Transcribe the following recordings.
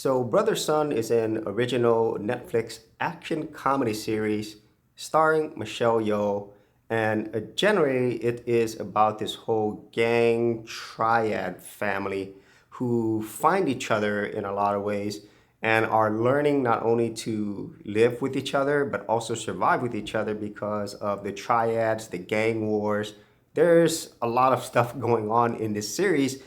So Brother Son is an original Netflix action comedy series starring Michelle Yeoh, and generally it is about this whole gang triad family who find each other in a lot of ways and are learning not only to live with each other but also survive with each other because of the triads, the gang wars. There's a lot of stuff going on in this series,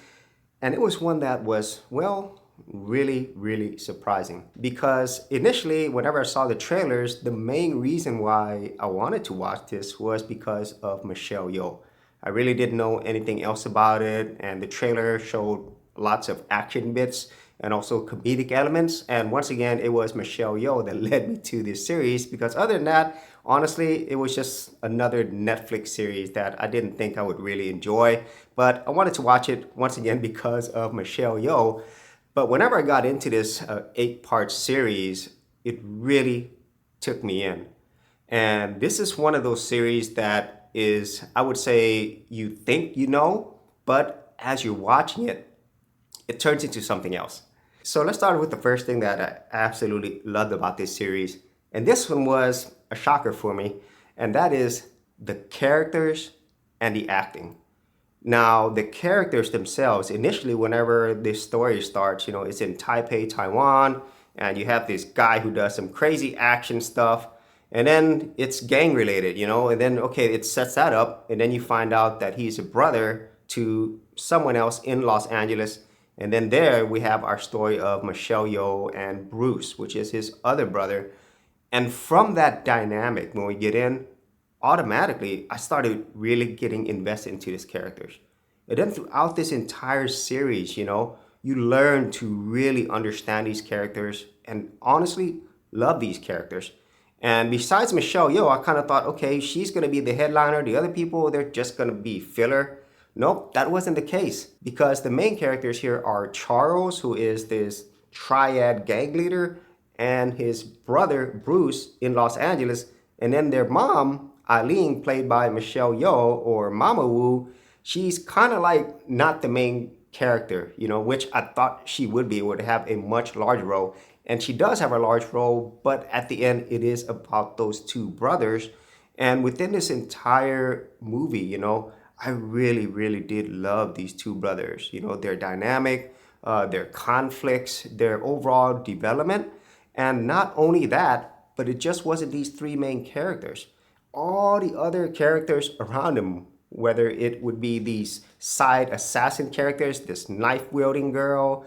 and it was one that was, well, really surprising, because initially whenever I saw the trailers, the main reason why I wanted to watch this was because of Michelle Yeoh. I really didn't know anything else about it, and the trailer showed lots of action bits and also comedic elements, and once again it was Michelle Yeoh that led me to this series, because other than that, honestly, it was just another Netflix series that I didn't think I would really enjoy, but I wanted to watch it once again because of Michelle Yeoh. But whenever I got into this 8-part series, it really took me in. And this is one of those series that is, I would say, you think you know, but as you're watching it, it turns into something else. So let's start with the first thing that I absolutely loved about this series. And this one was a shocker for me, and that is the characters and the acting. Now, the characters themselves, initially, whenever this story starts, it's in Taipei, Taiwan, and you have this guy who does some crazy action stuff, and then it's gang related, and then, okay, it sets that up, and then you find out that he's a brother to someone else in Los Angeles, and then there we have our story of Michelle Yeoh and Bruce, which is his other brother, and from that dynamic, when we get in, automatically, I started really getting invested into these characters. And then throughout this entire series, you learn to really understand these characters and honestly love these characters. And besides Michelle Yeoh, I kind of thought, okay, she's going to be the headliner. The other people, they're just going to be filler. Nope, that wasn't the case, because the main characters here are Charles, who is this triad gang leader, and his brother, Bruce, in Los Angeles, and then their mom, Eileen, played by Michelle Yeoh, or Mama Wu. She's kind of like not the main character, which I thought she would be, would have a much larger role. And she does have a large role, but at the end, it is about those two brothers. And within this entire movie, I really did love these two brothers, their dynamic, their conflicts, their overall development. And not only that, but it just wasn't these three main characters. All the other characters around him, whether it would be these side assassin characters, this knife-wielding girl,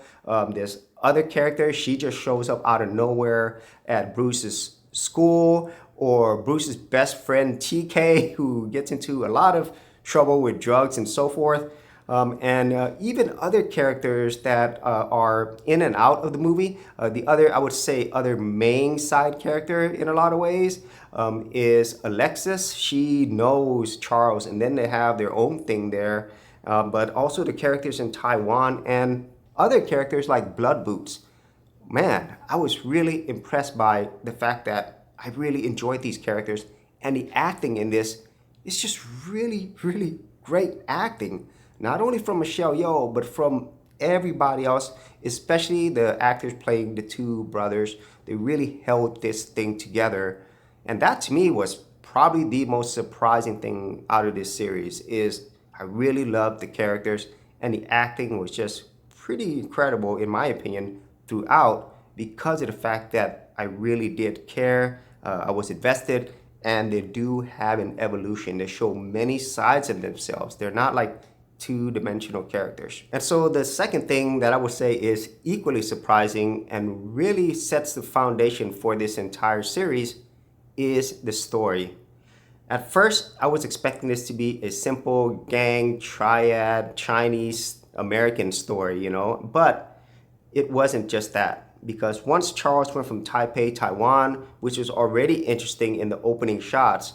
this other character, she just shows up out of nowhere at Bruce's school, or Bruce's best friend TK, who gets into a lot of trouble with drugs and so forth. And even other characters that are in and out of the movie. The other, I would say, other main side character in a lot of ways is Alexis. She knows Charles, and then they have their own thing there. But also the characters in Taiwan and other characters like Blood Boots. Man, I was really impressed by the fact that I really enjoyed these characters, and the acting in this is just really great acting. Not only from Michelle Yeoh, but from everybody else, especially the actors playing the two brothers. They really held this thing together. And that to me was probably the most surprising thing out of this series, is I really loved the characters, and the acting was just pretty incredible in my opinion throughout, because of the fact that I really did care, I was invested, and they do have an evolution. They show many sides of themselves. They're not like two-dimensional characters. And so the second thing that I would say is equally surprising and really sets the foundation for this entire series is the story. At first, I was expecting this to be a simple gang, triad, Chinese, American story, but it wasn't just that. Because once Charles went from Taipei, Taiwan, which was already interesting in the opening shots,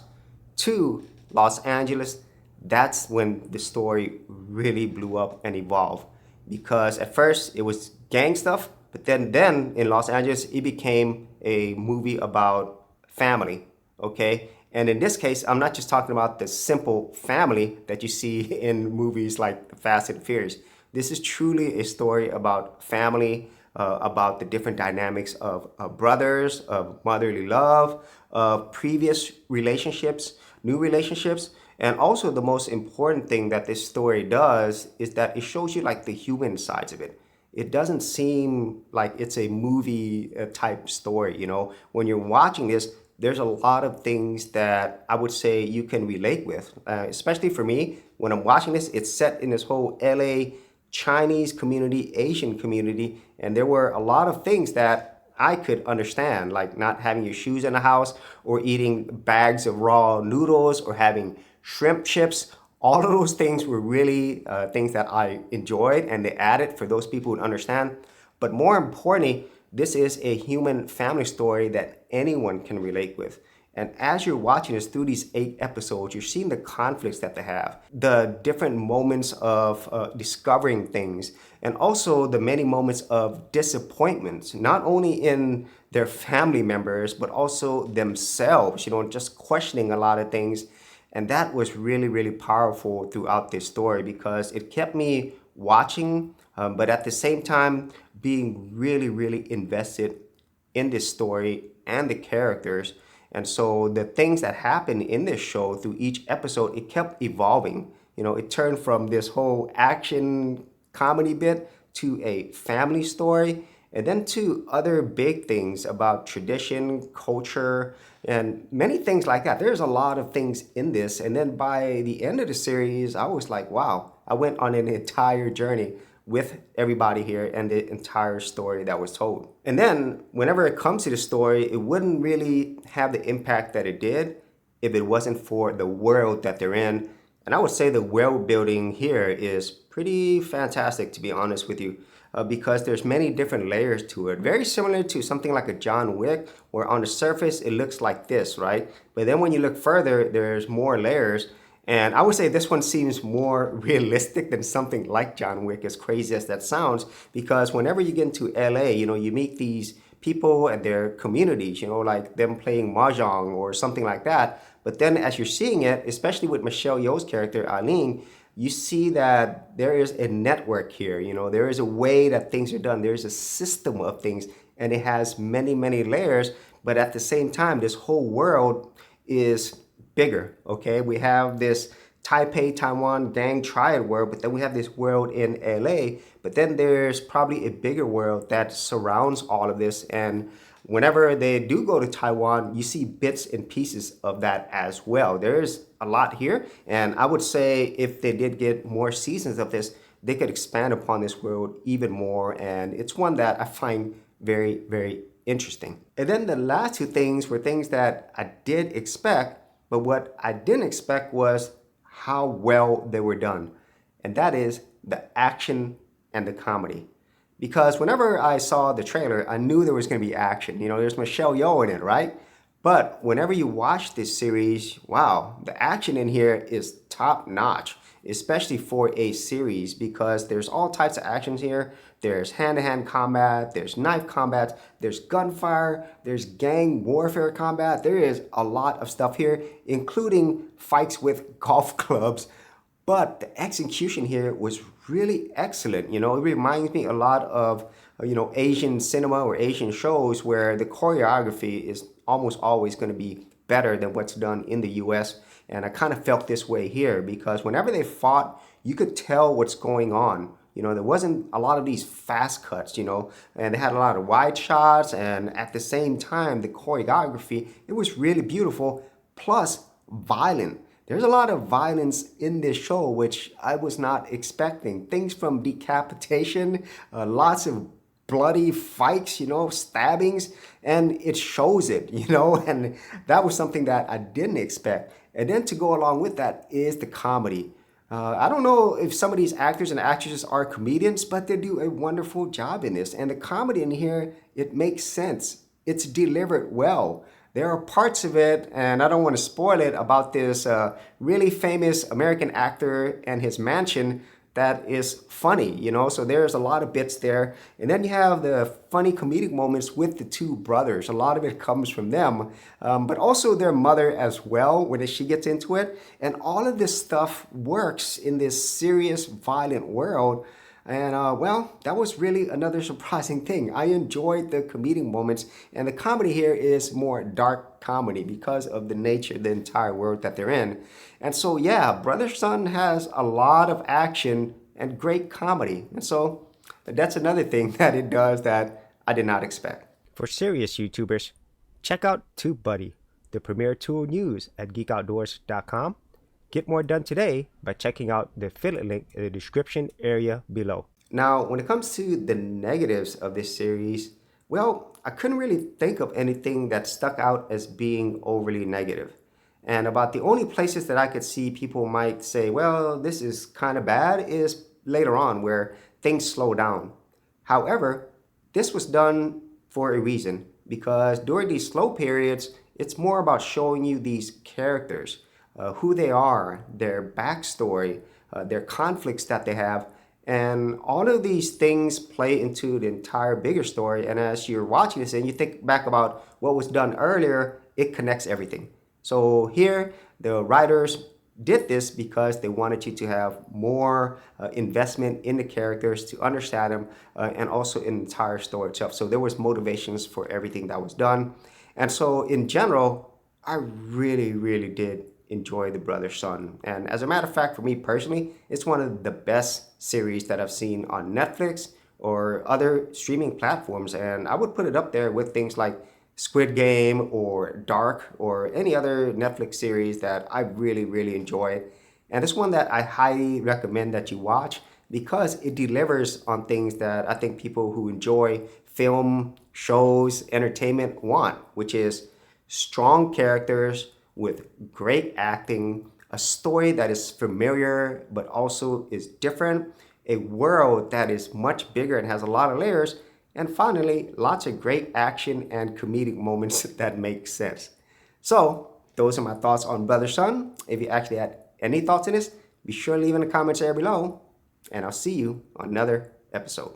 to Los Angeles, that's when the story really blew up and evolved. Because at first it was gang stuff, but then in Los Angeles, it became a movie about family, okay? And in this case, I'm not just talking about the simple family that you see in movies like Fast and Furious. This is truly a story about family, about the different dynamics of brothers, of motherly love, of previous relationships, new relationships. And also the most important thing that this story does is that it shows you like the human sides of it. It doesn't seem like it's a movie type story, you know. When you're watching this, there's a lot of things that I would say you can relate with, especially for me. When I'm watching this, it's set in this whole LA Chinese community, Asian community, and there were a lot of things that I could understand, like not having your shoes in the house, or eating bags of raw noodles, or having shrimp chips. All of those things were really things that I enjoyed, and they added for those people who understand. But more importantly, this is a human family story that anyone can relate with. And as you're watching this through these 8 episodes, you're seeing the conflicts that they have, the different moments of discovering things, and also the many moments of disappointments, not only in their family members, but also themselves, you know, just questioning a lot of things. And that was really, really powerful throughout this story because it kept me watching, but at the same time, being really, really invested in this story and the characters. And so the things that happened in this show through each episode, it kept evolving. You know, it turned from this whole action comedy bit to a family story, and then to other big things about tradition, culture, and many things like that. There's a lot of things in this. And then by the end of the series, I was like, wow, I went on an entire journey with everybody here and the entire story that was told. And then whenever it comes to the story, it wouldn't really have the impact that it did if it wasn't for the world that they're in. And I would say the world building here is pretty fantastic, to be honest with you, because there's many different layers to it. Very similar to something like a John Wick, where on the surface it looks like this, right? But then when you look further, there's more layers. And I would say this one seems more realistic than something like John Wick, as crazy as that sounds, because whenever you get into LA, you know, you meet these people and their communities, you know, like them playing mahjong or something like that. But then as you're seeing it, especially with Michelle Yeoh's character, Eileen, you see that there is a network here, you know, there is a way that things are done. There's a system of things, and it has many, many layers. But at the same time, this whole world is bigger, okay? We have this Taipei, Taiwan gang triad world, but then we have this world in LA, but then there's probably a bigger world that surrounds all of this. And whenever they do go to Taiwan, you see bits and pieces of that as well. There's a lot here, and I would say if they did get more seasons of this, they could expand upon this world even more, and it's one that I find very, very interesting. And then the last 2 things were things that I did expect, but what I didn't expect was how well they were done. And that is the action and the comedy. Because whenever I saw the trailer, I knew there was going to be action. You know, there's Michelle Yeoh in it, right? But whenever you watch this series, wow, the action in here is top notch, especially for a series, because there's all types of actions here. There's hand-to-hand combat, there's knife combat, there's gunfire, there's gang warfare combat. There is a lot of stuff here, including fights with golf clubs. But the execution here was really excellent. You know, it reminds me a lot of, you know, Asian cinema or Asian shows where the choreography is almost always going to be better than what's done in the US. And I kind of felt this way here because whenever they fought, you could tell what's going on. You know, there wasn't a lot of these fast cuts, you know, and they had a lot of wide shots. And at the same time, the choreography, it was really beautiful, plus violent. There's a lot of violence in this show, which I was not expecting. Things from decapitation, lots of bloody fights, you know, stabbings, and it shows it, you know, and that was something that I didn't expect. And then to go along with that is the comedy. I don't know if some of these actors and actresses are comedians, but they do a wonderful job in this. And the comedy in here, it makes sense. It's delivered well. There are parts of it, and I don't want to spoil it, about this really famous American actor and his mansion that is funny, you know, so there's a lot of bits there. And then you have the funny comedic moments with the 2 brothers. A lot of it comes from them, but also their mother as well when she gets into it. And all of this stuff works in this serious, violent world. And well, that was really another surprising thing. I enjoyed the comedic moments, and the comedy here is more dark comedy because of the nature of the entire world that they're in. And so, yeah, Brother Sun has a lot of action and great comedy. And so, that's another thing that it does that I did not expect. For serious YouTubers, check out TubeBuddy, the premier tool news at geekoutdoors.com. Get more done today by checking out the affiliate link in the description area below. Now, when it comes to the negatives of this series, well, I couldn't really think of anything that stuck out as being overly negative. And about the only places that I could see people might say, well, this is kind of bad, is later on where things slow down. However, this was done for a reason because during these slow periods, it's more about showing you these characters, who they are, their backstory, their conflicts that they have. And all of these things play into the entire bigger story. And as you're watching this and you think back about what was done earlier, it connects everything. So here, the writers did this because they wanted you to have more investment in the characters to understand them and also in the entire story itself. So there was motivations for everything that was done. And so in general, I really did enjoy The Brother Sun. And as a matter of fact, for me personally, it's one of the best series that I've seen on Netflix or other streaming platforms. And I would put it up there with things like Squid Game or Dark or any other Netflix series that I really enjoy. And it's one that I highly recommend that you watch because it delivers on things that I think people who enjoy film, shows, entertainment want, which is strong characters with great acting, a story that is familiar but also is different, a world that is much bigger and has a lot of layers, and finally, lots of great action and comedic moments that make sense. So, those are my thoughts on Brother Sun. If you actually had any thoughts on this, be sure to leave in the comments area below, and I'll see you on another episode.